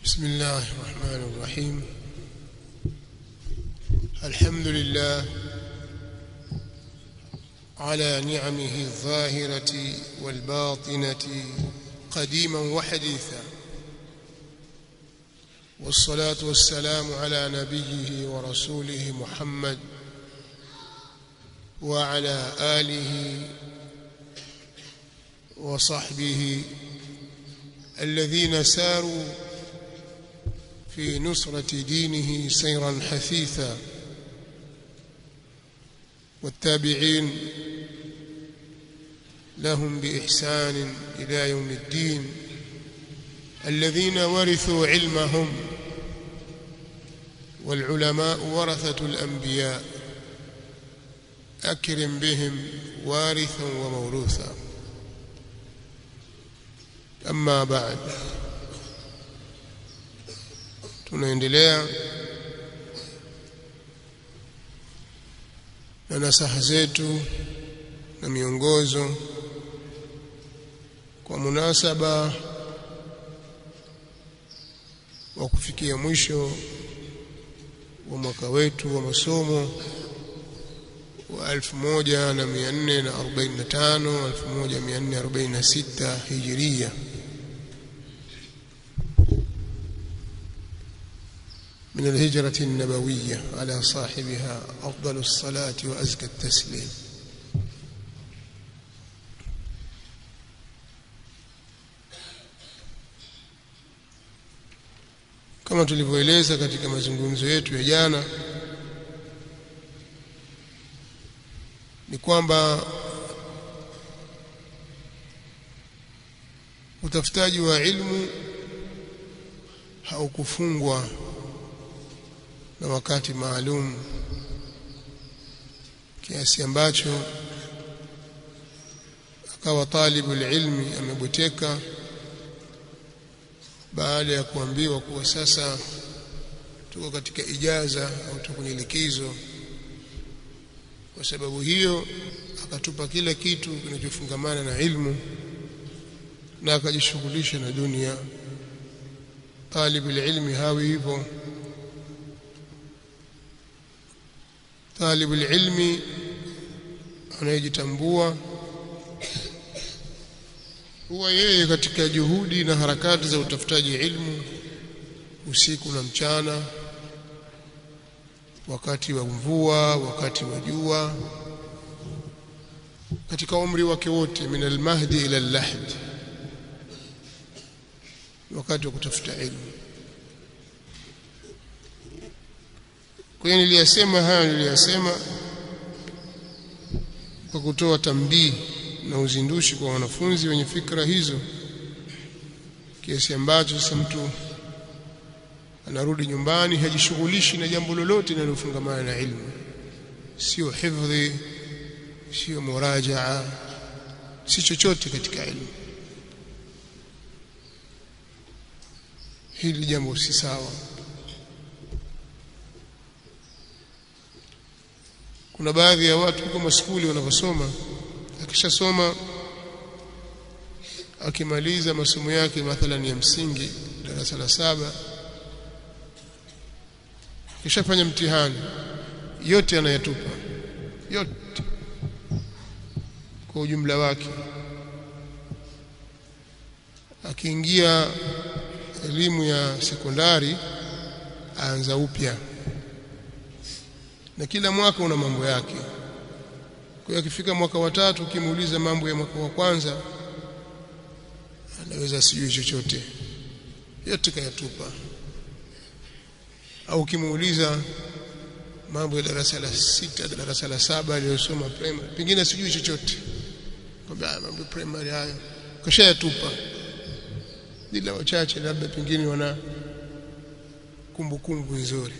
بسم الله الرحمن الرحيم. الحمد لله على نعمه الظاهرة والباطنة قديما وحديثا، والصلاة والسلام على نبيه ورسوله محمد وعلى آله وصحبه الذين ساروا في نصرة دينه سيرا حثيثا، والتابعين لهم بإحسان إلى يوم الدين، الذين ورثوا علمهم، والعلماء ورثة الأنبياء، أكرم بهم وارثا وموروثا. أما بعد، tunaendelea na nasaha zetu na miongozo kwa munasaba wa kufikia mwisho wa mwaka wetu wa masomo wa 1445 1446 hijiria. من الهجرة النبوية على صاحبها أفضل الصلاة وأزكى التسليم. kama tulivyoeleza katika mazungumzo yetu ya jana, ni kwamba utafutaji wa ilmu haukufungwa na wakati maalum kiasi ambacho akawa talibul ilmi ameboteka baada ya kuambiwa kuwa sasa tuko katika ijaza au tuko kwenye likizo. Kwa sababu hiyo akatupa kila kitu kinachofungamana na ilmu na akajishughulisha na dunia. Talibul ilmi hawi hivyo. Talibul ilmi anayejitambua huwa yeye katika juhudi na harakati za utafutaji ilmu usiku na mchana, wakati wa mvua, wakati wa jua, katika umri wake wote, min al-mahdi ila al-lahd, wakati wa kutafuta ilmu. Kwa hiyo niliyasema kwa kutoa tambii na uzindushi kwa wanafunzi wenye fikra hizo, kiasi ambacho sasa mtu anarudi nyumbani hajishughulishi na jambo lolote linalofungamana na ilmu, sio hifdhi, sio murajaa, si chochote katika ilmu. Hili jambo si sawa. Kuna baadhi ya watu kwa maskuli wanaposoma, akishasoma akimaliza masomo yake mathalan ya msingi darasa la 7, kishafanya mtihani, yote anayatupa, yote kwa ujumla wake. Akiingia elimu ya sekondari aanza upya, na kila mwaka una mambo yake. Kwa hiyo akifika mwaka wa 3 ukimuuliza mambo ya mwaka wa kwanza anaweza sijui chochote, yote kayatupa. Au ukimuuliza mambo ya darasa la 6, darasa la 7 aliyosoma primary, pengine sijui chochote, kwamba mambo primary hayo kashayatupa, bila wachache labda pengine wana kumbukumbu nzuri.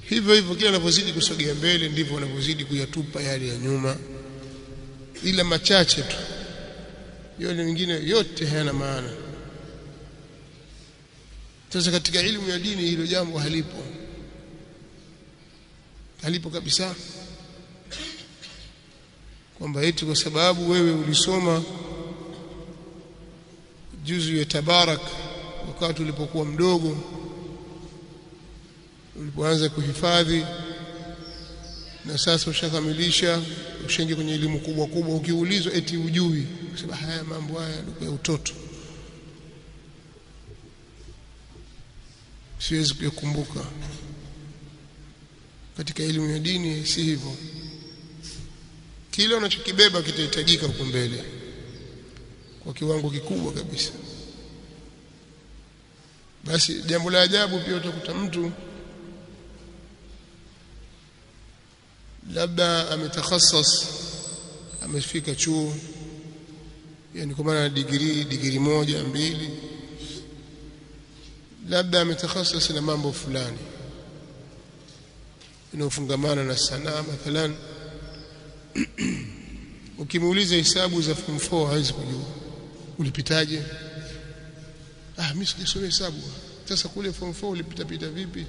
Hivyo hivyo kila anapozidi kusogea mbele ndivyo anapozidi kuyatupa yale ya nyuma, ila machache tu, yale mengine yote hayana maana. Sasa katika elimu ya dini hilo jambo halipo kabisa, kwamba eti kwa sababu wewe ulisoma juzu ya tabarak wakati ulipokuwa mdogo, ulipoanza kuhifadhi na sasa ushakamilisha, ushaingia kwenye elimu kubwa kubwa, ukiulizwa eti ujui, kusema haya mambo haya ya utoto siwezi kuyakumbuka. Katika elimu ya dini si hivyo. Kile unachokibeba kitahitajika huko mbele kwa kiwango kikubwa kabisa. Basi jambo la ajabu pia utakuta mtu labda ametakhassas, amefika chuo, yani kwa maana degree 1 2, labda ametakhassas na mambo fulani inayofungamana na sanaa mathalan. Ukimuuliza hesabu za form 4 hawezi kujua. Ulipitaje? Mimi sijasoma hesabu. Sasa kule form 4 ulipita vipi?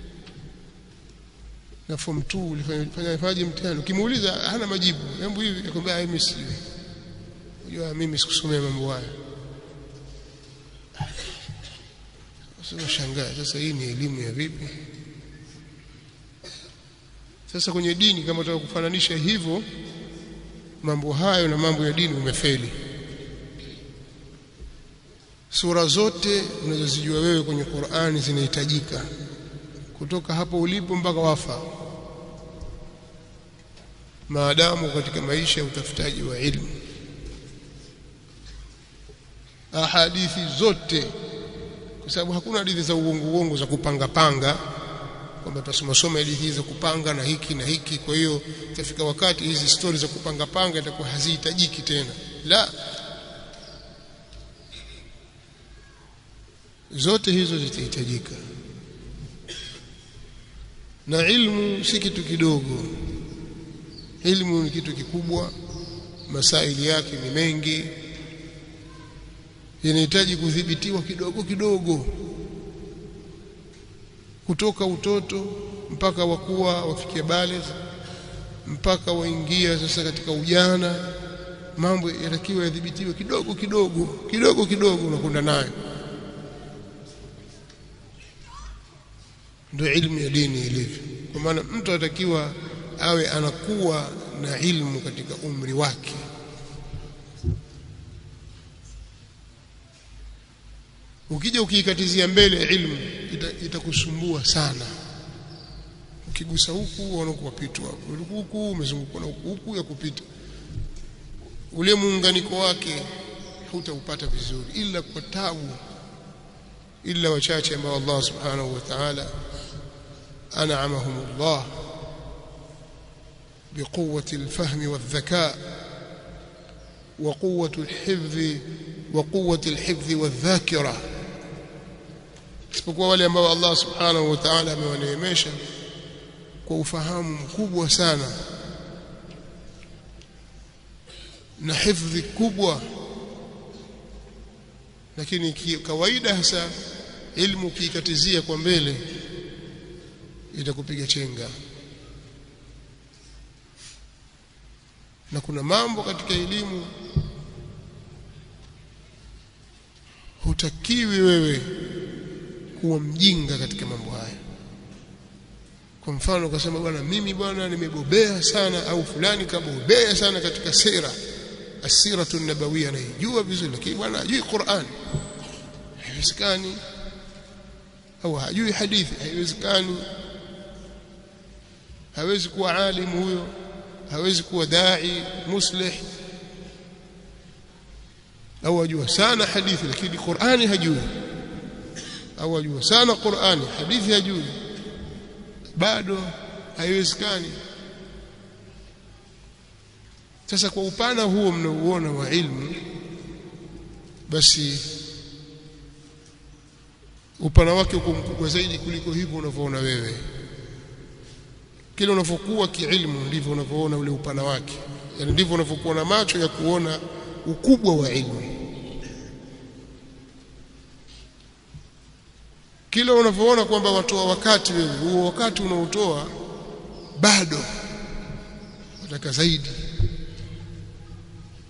Na form 2 ulifanyaje mtihani? Ukimuuliza hana majibu. Hebu hivi akwambia mimi sijui. Unajua mimi sikusomea mambo haya. Sasa shangaa, sasa hii ni elimu ya vipi? Sasa kwenye dini kama unataka kufananisha hivyo mambo hayo na mambo ya dini umefeli. Sura zote unazozijua wewe kwenye Qur'ani zinahitajika kutoka hapo ulipo mpaka wafa, maadamu katika maisha ya utafutaji wa ilmu. Hadithi zote, kwa sababu hakuna hadithi za uongo za kupanga kwamba tutasoma hadithi za kupanga na hiki na hiki, kwa hiyo itafika wakati hizi story za kupanga itakuwa hazihitajiki tena. La, zote hizo zitahitajika. Na ilmu si kitu kidogo, ilmu ni kitu kikubwa, masaili yake ni mengi, inahitaji kudhibitiwa kidogo kidogo, kutoka utoto mpaka wakuwa wafikia baligh, mpaka waingia sasa katika ujana. Mambo yanatakiwa yadhibitiwe kidogo kidogo unakwenda nayo. Ndio ilmu ya dini ilivyo. Kwa maana mtu anatakiwa awe anakuwa na ilmu katika umri wake. Ukija ukiikatizia mbele ilmu itakusumbua sana. Ukigusa huku wanakupita huku, umezungukwa na huku ya kupita, ule muunganiko wake hutaupata vizuri ila kwa tabu, illa wachache ambao Allah subhanahu wa ta'ala an'amahumullah biquwwati alfahmi wadhaka wa quwwati alhifdhi wadhakira. Isipokuwa wale ambao Allah subhanahu wa ta'ala amewaneemesha kwa ufahamu mkubwa sana na hifdhi kubwa. Lakini kawaida hasa ilmu kiikatizia kwa mbele itakupiga chenga. Na kuna mambo katika elimu hutakiwi wewe kuwa mjinga katika mambo haya. Kwa mfano ukasema bwana mimi nimebobea sana, au fulani kabobea sana katika sira, as-siratu an-nabawiyya, anajua vizuri lakini bwana hajui Qur'an, haiwezekani. Au hajui hadithi, haiwezekani. Hawezi kuwa alimu huyo, hawezi kuwa dai muslih. Au ajua sana hadithi lakini Qur'ani hajui, au ajua sana Qur'ani hadithi hajui, bado haiwezekani. Sasa kwa upana huo mnaouona wa ilmu, basi upana wake uko mkubwa zaidi kuliko hivyo unavyoona wewe. Kile unavyokuwa kiilmu ndivyo unavyoona ule upana wake, yani ndivyo unavyokuwa na macho ya kuona ukubwa wa ilmu. Kila unavyoona kwamba watoa wakati wewe, huo wakati unaotoa bado unataka zaidi.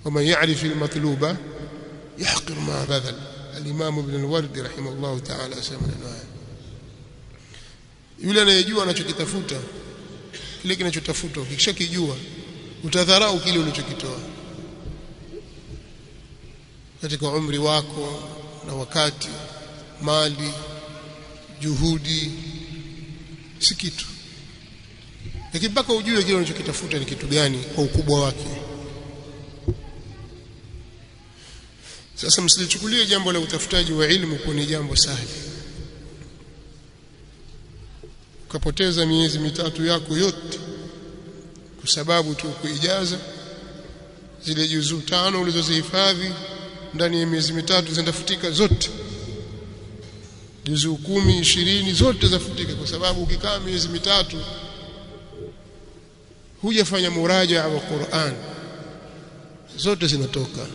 ومن يعرف المطلوب يحقر ما بذل. al-Imam Ibn al-Wardi rahimahullah ta'ala asema neno haya. Yule anayejua anachokitafuta, kile kinachotafutwa ukishakijua utadharau kile ulichokitoa katika umri wako na wakati, mali, juhudi, si kitu. Lakini mpaka ujue kile unachokitafuta ni kitu gani kwa ukubwa wake. Sasa msilichukulie jambo la utafutaji wa ilmu kuwa ni jambo sahali. Ukapoteza miezi mitatu yako yote kwa sababu tu kuijaza zile juzuu 5 ulizozihifadhi ndani ya miezi mitatu zinafutika zote. Juzuu 10, 20 zote zafutika kwa sababu ukikaa miezi mitatu hujafanya murajaa wa Qur'an, zote zinatoka,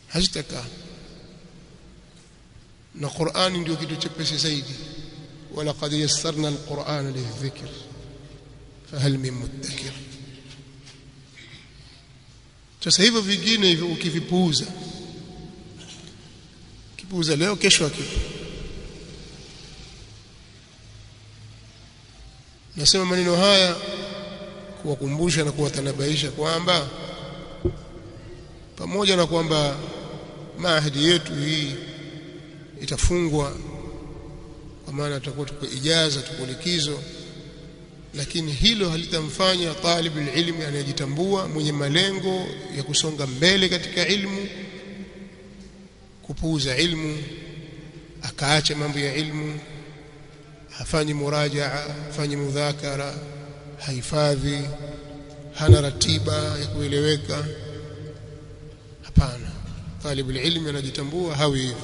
hazitakaa. Na Qur'an ndio kitu chepesi zaidi. Wala qad yassarna al-Qur'ana lidhikr fahal min muddakir. Sasa hivyo vingine hivyo ukivipuuza, kipuuza leo kesho akipo. Nasema maneno haya kuwakumbusha na kuwatanabaisha kwamba pamoja na kwamba maahidi yetu hii itafungwa kwa maana tutakuwa tuko ijaza, tuko likizo, lakini hilo halitamfanya talib ilmu anayejitambua mwenye malengo ya kusonga mbele katika ilmu kupuuza ilmu, akaacha mambo ya ilmu, hafanyi murajaa, hafanyi mudhakara, haifadhi, hana ratiba ya kueleweka. Hapana, talib ilmu anajitambua hawi hivyo.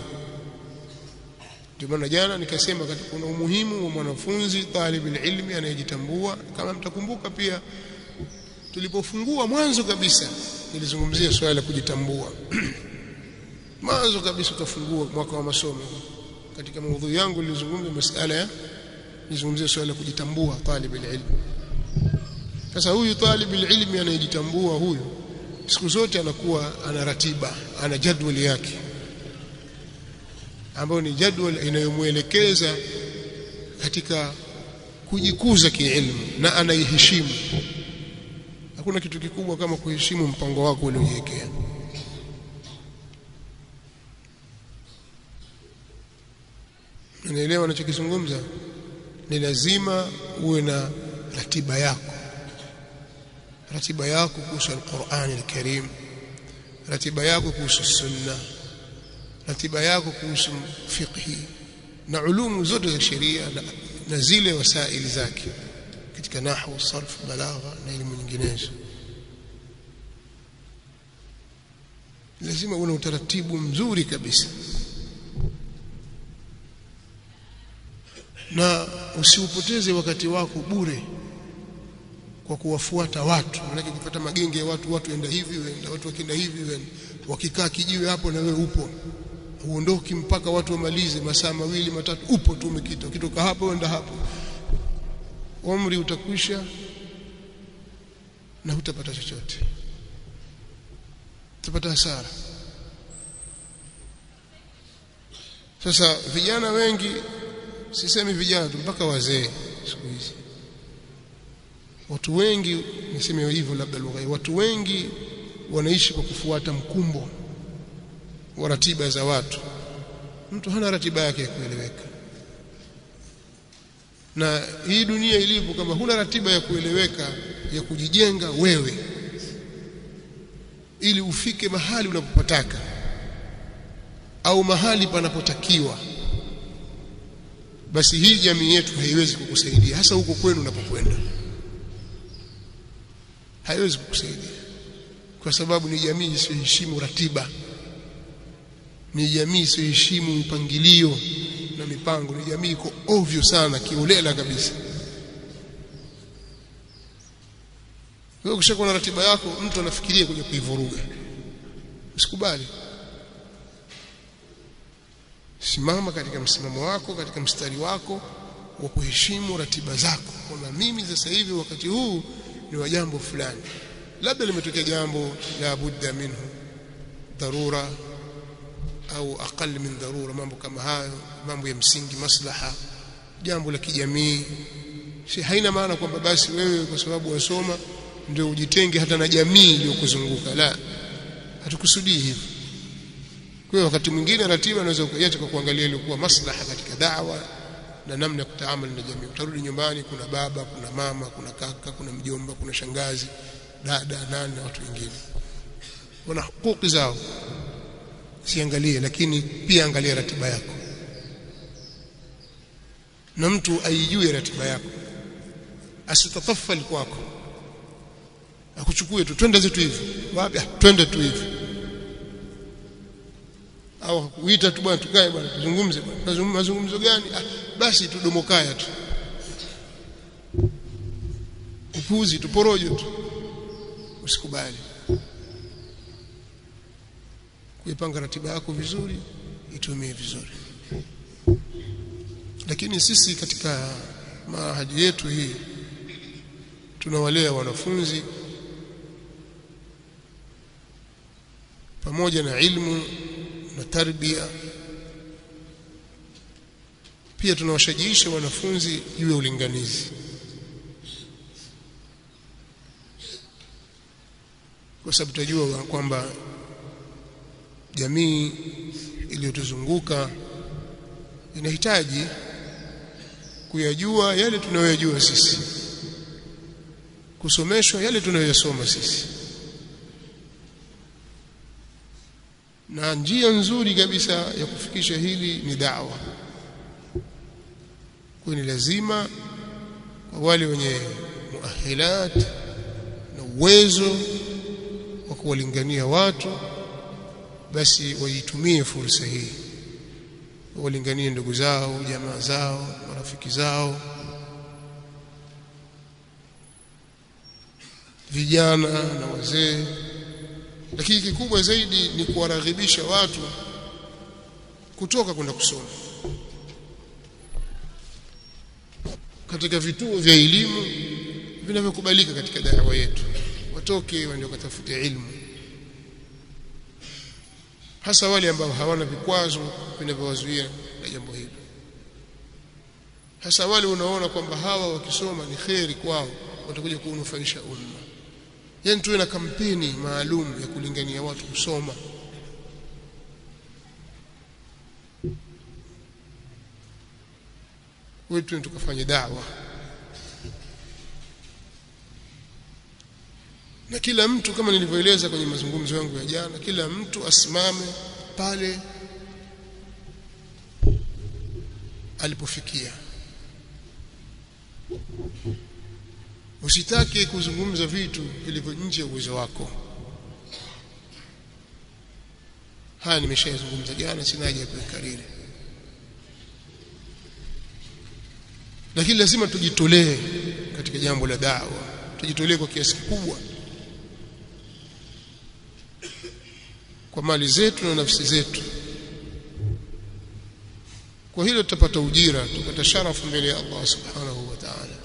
Ndio maana jana nikasema katika kuna umuhimu wa mwanafunzi talib ilmu anayejitambua. Kama mtakumbuka pia tulipofungua mwanzo kabisa nilizungumzia swala la kujitambua. Mwanzo kabisa tutafungua mwaka wa masomo, katika maudhui yangu nilizungumza masuala ya nizungumzia swala la kujitambua talib ilmu. Sasa huyu talib ilmu anayejitambua huyu siku zote anakuwa ana ratiba, ana jadwali yake ambayo ni jadwali inayomuelekeza katika kujikuza kiilmu na anaiheshimu. Hakuna kitu kikubwa kama kuheshimu mpango wako uliojiwekea. Unaelewa ninachokizungumza? Ni lazima uwe na ratiba yako. Ratiba yako kuhusu al-Qur'an al-Karim, ratiba yako kuhusu sunna, ratiba yako kuhusu fiqh na ulumu zote za sheria na zile wasaili zake katika nahwu, sarf, balagha na elimu nyinginezo. Lazima uwe na utaratibu mzuri kabisa, na usiupoteze wakati wako bure kwa kuwafuata watu. Maana ukifuata magenge ya watu enda hivi, wenda watu wakienda hivi, wenda wakikaa kijiwe hapo na wewe upo, uondoki mpaka watu wamalize masaa 2 matatu, upo tu umekita. Ukitoka hapo wenda hapo, umri utakwisha na hutapata chochote, utapata hasara. Sasa vijana wengi, sisemi vijana tu, mpaka wazee siku hizi, watu wengi, niseme hivyo labda lugha, watu wengi wanaishi kwa kufuata mkumbo wa ratiba za watu. Mtu hana ratiba yake ya kueleweka. Na hii dunia ilivyo, kama huna ratiba ya kueleweka ya kujijenga wewe ili ufike mahali unapopataka au mahali panapotakiwa, basi hii jamii yetu haiwezi kukusaidia, hasa huko kwenu unapokwenda. Haiwezi kukusaidia kwa sababu ni jamii isiyoheshimu ratiba, ni jamii isiyoheshimu mpangilio na mipango, ni jamii iko ovyo sana, kiolela kabisa. Wewe ukishakuwa na ratiba yako, mtu anafikiria kuja kuivuruga. Usikubali. Simama katika msimamo wako, katika mstari wako wa kuheshimu ratiba zako. Kwa mimi sasa hivi wakati huu ni wa jambo fulani, labda limetokea jambo la budda minhu, dharura, au aqal min dharura, mambo kama hayo, mambo ya msingi, maslaha, jambo la kijamii. Si haina maana kwamba basi wewe kwa sababu wasoma ndio ujitenge hata na jamii iliyokuzunguka. La, hatukusudii hivyo. Kwa wakati mwingine ratiba unaweza kuiacha kwa kuangalia ilikuwa maslaha katika da'wa na namna ya kutaamali na jamii. Utarudi nyumbani, kuna baba, kuna mama, kuna kaka, kuna mjomba, kuna shangazi, dada, nani na watu wengine. Wana hukuki zao. Siangalie, lakini pia angalia ratiba yako. Na mtu aijue ratiba yako. Asitatafali kwako. Akuchukue tu twende zetu hivi. Wapi? Twende tu hivi. Au kuita tu bwana, tukae bwana, tuzungumze bwana. Mazungumzo gani? Basi tudomokaya tu. Upuzi, tuporojo tu. Usikubali. Kuipanga ratiba yako vizuri, itumie vizuri. Lakini sisi katika mahadi yetu hii tunawalea wanafunzi pamoja na ilmu na tarbia. Pia tunawashajiisha wanafunzi juu ya ulinganizi, kwa sababu tunajua kwamba jamii iliyotuzunguka inahitaji kuyajua yale tunayojua sisi, kusomeshwa yale tunayosoma sisi. Na njia nzuri kabisa ya kufikisha hili ni da'wa. Kwa ni lazima kwa wale wenye muahilat na uwezo wa kuwalingania watu, basi waitumie fursa hii, walinganie ndugu zao, jamaa zao, marafiki zao, vijana na wazee. Lakini kikubwa zaidi ni kuwaraghibisha watu kutoka kwenda kusoma katika vituo vya elimu vinavyokubalika katika da'wa yetu. Watoke waende kutafuta ilmu, hasa wale ambao hawana vikwazo vinavyowazuia na jambo hili. Hasa wale unaona kwamba hawa wakisoma ni kheri kwao, watakuja kunufaisha umma. Yaani tuwe na kampeni maalum ya kulingania watu kusoma. Wetu tukafanye da'wa. Na kila mtu, kama nilivyoeleza kwenye mazungumzo yangu ya jana, kila mtu asimame pale alipofikia. Usitake kuzungumza vitu vilivyo nje ya uwezo wako. Haya nimeshazungumza jana, sina haja ya kukariri. Lakini lazima tujitolee katika jambo la da'wa, tujitolee kwa kiasi kikubwa, kwa mali zetu na nafsi zetu. Kwa hilo tutapata ujira, tupata sharafu mbele ya Allah subhanahu wa ta'ala.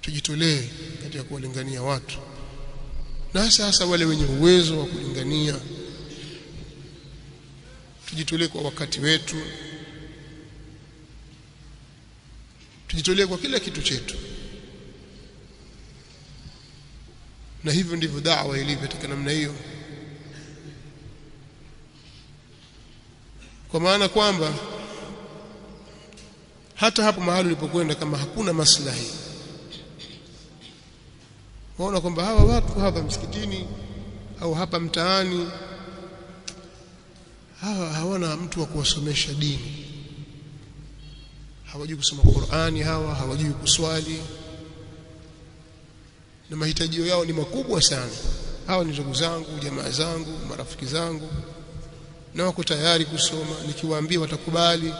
Tujitolee katika kuwalingania watu, na hasa wale wenye uwezo wa kulingania. Tujitolee kwa wakati wetu, tujitolee kwa kila kitu chetu. Na hivyo ndivyo da'wa ilivyo katika namna hiyo. Kwa maana kwamba hata hapo mahali ulipokwenda, kama hakuna maslahi, waona kwamba hawa watu hapa msikitini au hapa mtaani hawana mtu wa kuwasomesha dini, hawajui kusoma Qur'ani, hawajui kuswali, na mahitaji yao ni makubwa sana. Hawa ni ndugu zangu, jamaa zangu, marafiki zangu, na wako tayari kusoma. Nikiwaambia watakubali.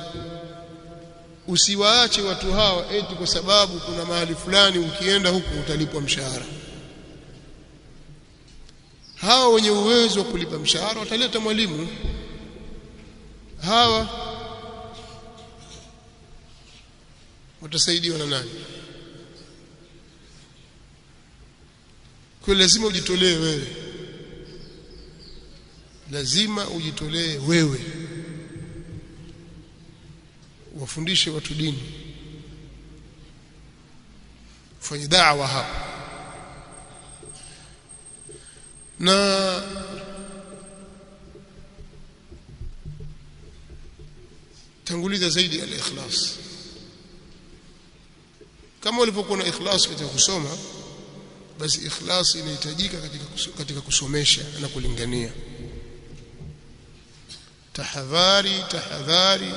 Usiwaache watu hawa eti kwa sababu kuna mahali fulani ukienda huku utalipwa mshahara. Hawa wenye uwezo wa kulipa mshahara wataleta mwalimu. Hawa watasaidiwa na nani? Kwa lazima ujitolee wewe. lazima ujitolee wewe, wafundishe watu dini, fanye da'wa hapa. Na tanguliza zaidi al-ikhlas. Kama ulivyokuwa na ikhlas katika kusoma, basi ikhlas inahitajika katika kusomesha na kulingania. Tahadhari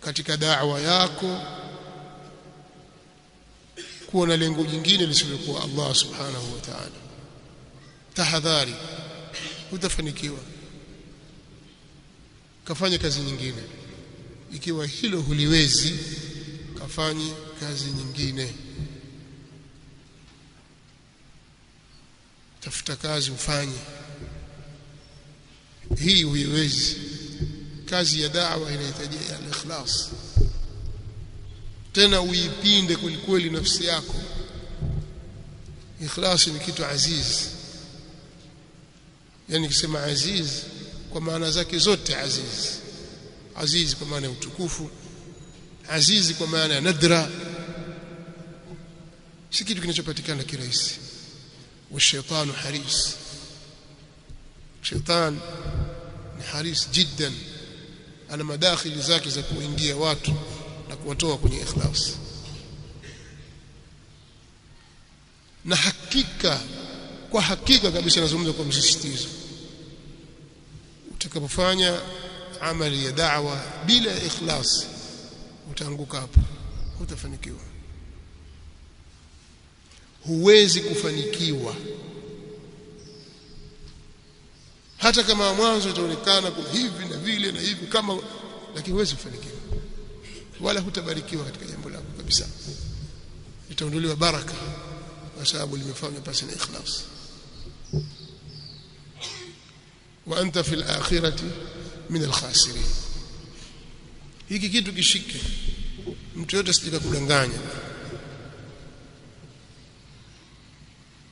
katika da'wa yako kuwa na lengo jingine lisilokuwa Allah subhanahu wa ta'ala. Tahadhari, utafanikiwa. Kafanye kazi nyingine. Ikiwa hilo huliwezi, kafanye kazi nyingine. Tafuta kazi ufanye. Hii huiwezi. Kazi ya da'wa inahitaji al-ikhlas. Tena uipinde kweli nafsi yako. Ikhlas ni kitu aziz. Yani kisema aziz kwa maana zake zote aziz. Aziz kwa maana ya utukufu, aziz kwa maana ya nadra. Si kitu kinachopatikana kirahisi. والشيطان حريص. شيطان ni haris jiddan, ana madakhili zake za kuingia watu na kuwatoa kwenye ikhlas. Na kwa hakika kabisa nazungumza kwa msisitizo, utakapofanya amali ya da'wa bila ikhlas utaanguka hapo, hutafanikiwa. Huwezi kufanikiwa hata kama mwanzo itaonekana kuna hivi na vile na hivi kama, lakini huwezi kufanikiwa wala hutabarikiwa katika jambo lako kabisa. Itaondolewa baraka kwa sababu limefanywa pasi na ikhlas. Wa anta fil akhirati min al-khasirin. Hiki kitu kishike, mtu yote asije kudanganya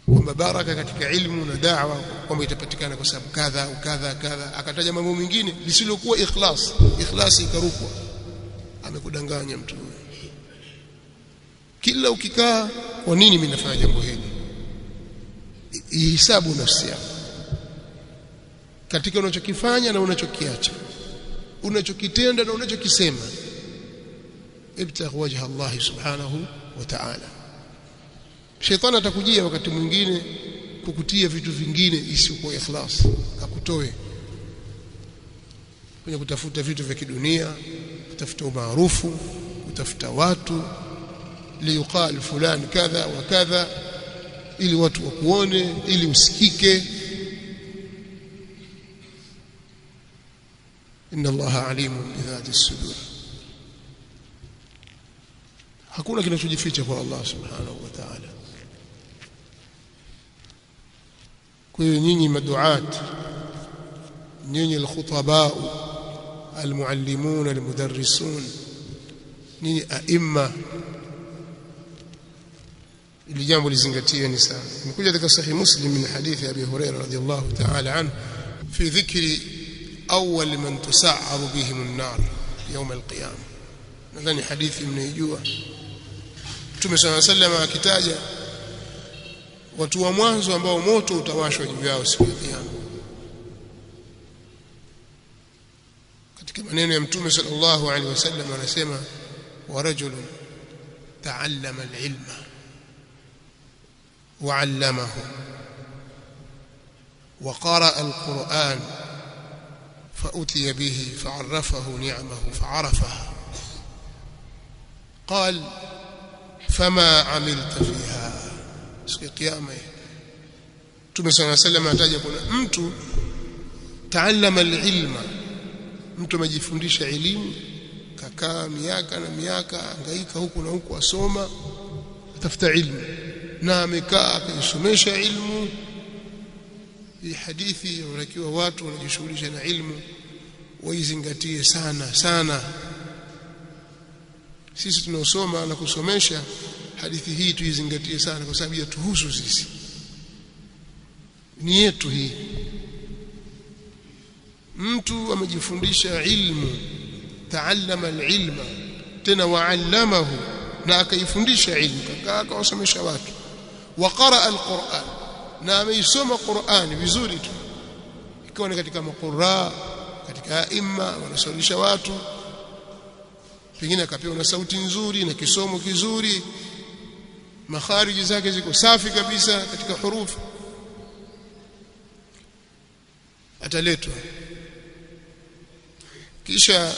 kwamba baraka katika ilmu na da'wa kwamba itapatikana kwa sababu kadha au kadha, akataja mambo mengine lisilokuwa ikhlas. Ikhlas ikarukwa, amekudanganya mtu huyo. Kila ukikaa, kwa nini mimi nafanya jambo hili? Ihisabu nafsi yako katika unachokifanya na unachokiacha, unachokitenda na unachokisema. Ibtaghi wajha Allah subhanahu wa ta'ala. Shetani atakujia wakati mwingine kukutia vitu vingine isiyokuwa ikhlas, akutoe kwenye kutafuta vitu vya kidunia, kutafuta umaarufu, kutafuta watu, liyuqal fulani kadha wa kadha, ili watu wakuone, ili usikike. Inna Allaha alimun bidhati as-sudur. Hakuna kinachojificha kwa Allah subhanahu wa ta'ala. Kwa hiyo nyinyi maduat, nyinyi al-khutaba, al-muallimun, al-mudarrisun, nyinyi aimma, ili jambo lizingatie ni sana. Nimekuja katika sahih Muslim min hadithi Abi Hurairah radhiyallahu ta'ala anhu fi dhikri awwal man tusa'aru bihim an-nar yawm al-qiyamah. Nadhani hadithi mnaijua. Mtume صلى الله عليه وسلم akitaja watu wa mwanzo ambao moto utawashwa juu yao siku ya kiyama. Katika maneno ya Mtume sallallahu alaihi wasallam anasema, wa rajulun ta'allama al-ilma wa 'allamahu wa qara'a al-Qur'an fa utiya bihi fa'arrafahu ni'amahu fa'arafaha qala fama 'amilta fiha. Siku ya kiyama Mtume صلى الله عليه وسلم anataja kuna mtu taallama al-ilma, mtu amejifundisha elimu, kakaa miaka na miaka, hangaika huku na huku asoma, atafuta ilmu, na amekaa akisomesha ilmu. Hii hadithi inakiwa watu wanajishughulisha na ilmu waizingatie sana sana. Sisi tunaosoma na kusomesha hadithi hii tuizingatie sana, kwa sababu yatuhusu sisi, ni yetu hii. mtu amejifundisha ilmu, taallama alilma, tena waallamahu, na akaifundisha ilmu, akawasomesha watu, wa qaraa alquran, na ameisoma Qur'ani vizuri tu, ikawa ni katika maqurra, katika aima wanasalisha watu, pengine akapewa na sauti nzuri na kisomo kizuri, makhariji zake ziko safi kabisa katika hurufi, ataletwa. Kisha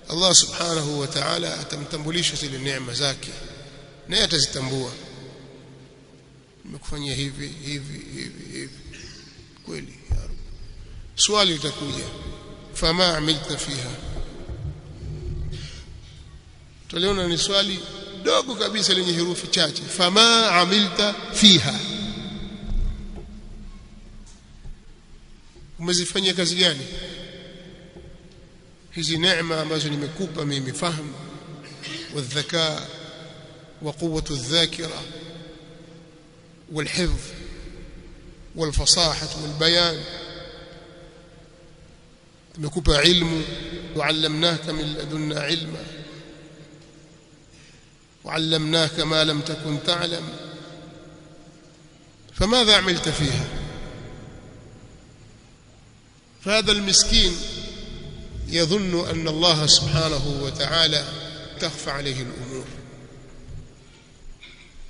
Allah subhanahu wa ta'ala atamtambulisha zile neema zake, naye atazitambua. Nimekufanyia hivi hivi hivi hivi, kweli ya Rabb. Swali litakuja, fama amilta fiha. Tuliona ni swali dogo kabisa lenye herufi chache, fama amilta fiha, umezifanyia kazi gani hizi neema ambazo nimekupa mimi? Fahamu والذكاء وقوة الذاكرة والحفظ والفصاحة والبيان. nimekupa علم وعلمناك من لدنا علما وعلمناك ما لم تكن تعلم فماذا عملت فيها؟ فهذا المسكين يظن أن الله سبحانه وتعالى تخفى عليه الأمور.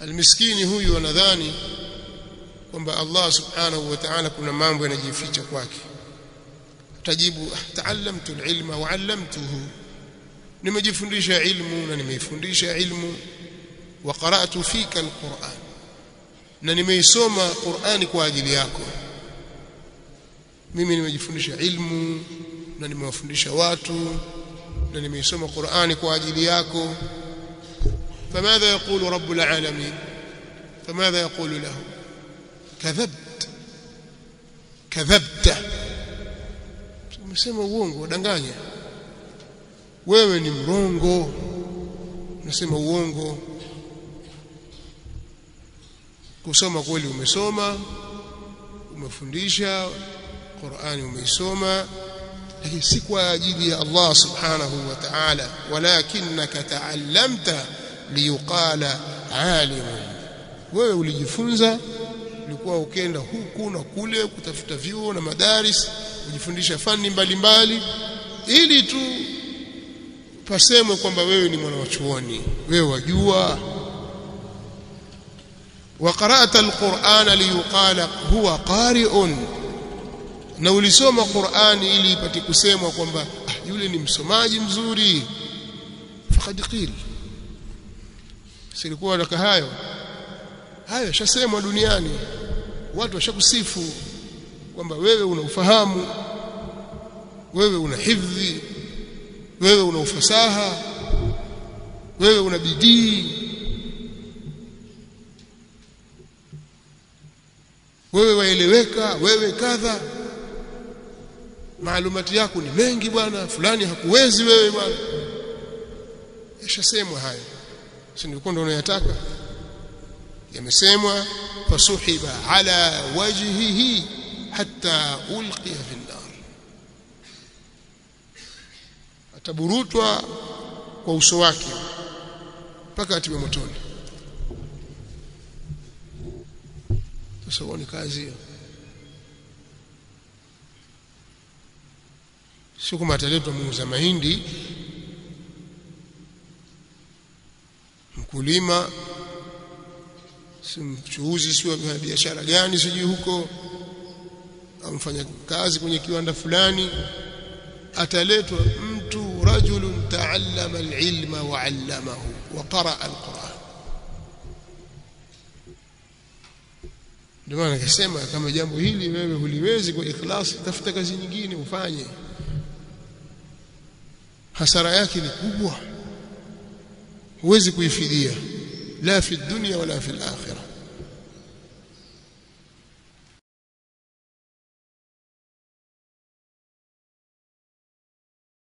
المسكين هو ينذاني kwamba Allah subhanahu wa ta'ala kuna mambo yanajificha kwake. Tajibu ta'allamtu al-ilma wa 'allamtuhu, nimejifundisha ilmu na nimeifundisha ilmu, wa qara'tu fika al-Qur'an, na nimeisoma Qur'ani kwa ajili yako. Mimi nimejifundisha ilmu na nimewafundisha watu na nimeisoma Qur'ani kwa ajili yako. فماذا يقول رب العالمين؟ فماذا يقول له؟ كذبت. Umesema uongo, wadanganya. Wewe ni mrongo, unasema uongo. Kusoma kweli umesoma, umefundisha Qur'ani, umeisoma, lakini si kwa ajili ya Allah subhanahu wa ta'ala. walakinaka ta'allamta liyuqala alimun, wewe ulijifunza, ulikuwa ukenda huku na kule kutafuta vyuo na madaris kujifundisha fani mbalimbali, ili tu pasemwe kwamba wewe ni mwana wa chuoni, wewe wajua. wa qara'ta alqur'ana liyuqala huwa qari'un, na ulisoma Qur'ani ili ipate kusemwa kwamba yule ni msomaji mzuri. Faqad qila, silikuwa laka hayo shasemwa duniani, watu washakusifu kwamba wewe una ufahamu, wewe una hifdhi, wewe una ufasaha, wewe una bidii, wewe waeleweka, wewe kadha, maalumati yako ni mengi bwana, fulani hakuwezi wewe bwana. Yashasemwa hayo, si nilikuwa ndo unayataka? Yamesemwa, fasuhiba ala wajhihi hatta ulqiya fi an-nar, ataburutwa kwa uso wake mpaka atiwe motoni. Sasa ni kazi hiyo, sio kama ataletwa muuza mahindi, mkulima, si mchuuzi, sio biashara gani sijui huko, amfanya kazi kwenye kiwanda fulani, ataletwa mtu rajulun ta'allama al-ilma wa 'allamahu wa qara'a al-Qur'an. Ndio maana akasema kama jambo hili wewe huliwezi kwa ikhlasi, tafuta kazi nyingine ufanye, hasara yake ni kubwa, huwezi kuifidia la fi dunya wala fi al-akhirah.